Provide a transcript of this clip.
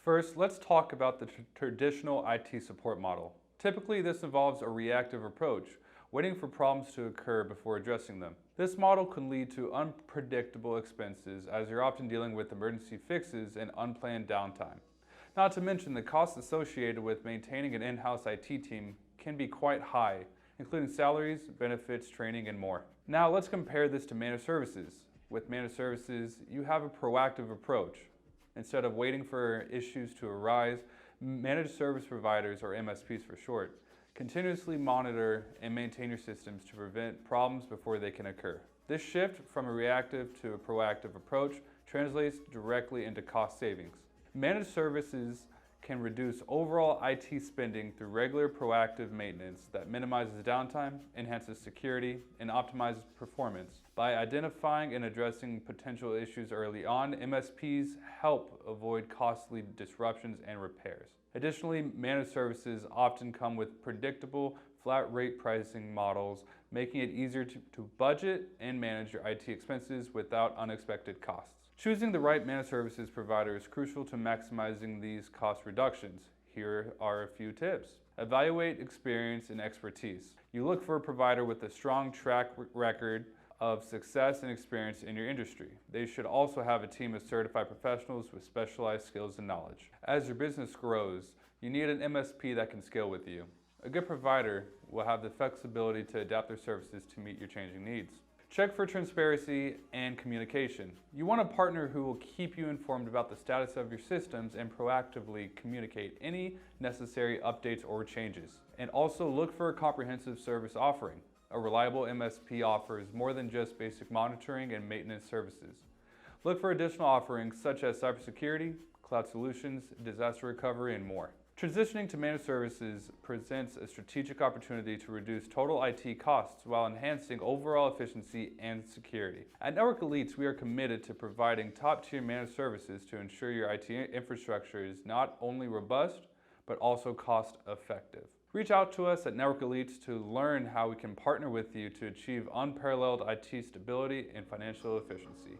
First, let's talk about the traditional IT support model. Typically, this involves a reactive approach, waiting for problems to occur before addressing them. This model can lead to unpredictable expenses as you're often dealing with emergency fixes and unplanned downtime. Not to mention the costs associated with maintaining an in-house IT team can be quite high, including salaries, benefits, training, and more. Now let's compare this to managed services. With managed services, you have a proactive approach. Instead of waiting for issues to arise, managed service providers, or MSPs for short, continuously monitor and maintain your systems to prevent problems before they can occur. This shift from a reactive to a proactive approach translates directly into cost savings. Managed services can reduce overall IT spending through regular proactive maintenance that minimizes downtime, enhances security, and optimizes performance. By identifying and addressing potential issues early on, MSPs help avoid costly disruptions and repairs. Additionally, managed services often come with predictable flat rate pricing models, making it easier to budget and manage your IT expenses without unexpected costs. Choosing the right managed services provider is crucial to maximizing these cost reductions. Here are a few tips. Evaluate experience and expertise. You look for a provider with a strong track record of success and experience in your industry. They should also have a team of certified professionals with specialized skills and knowledge. As your business grows, you need an MSP that can scale with you. A good provider will have the flexibility to adapt their services to meet your changing needs. Check for transparency and communication. You want a partner who will keep you informed about the status of your systems and proactively communicate any necessary updates or changes. And also look for a comprehensive service offering. A reliable MSP offers more than just basic monitoring and maintenance services. Look for additional offerings such as cybersecurity, cloud solutions, disaster recovery, and more. Transitioning to managed services presents a strategic opportunity to reduce total IT costs while enhancing overall efficiency and security. At Network Elites, we are committed to providing top-tier managed services to ensure your IT infrastructure is not only robust, but also cost-effective. Reach out to us at Network Elites to learn how we can partner with you to achieve unparalleled IT stability and financial efficiency.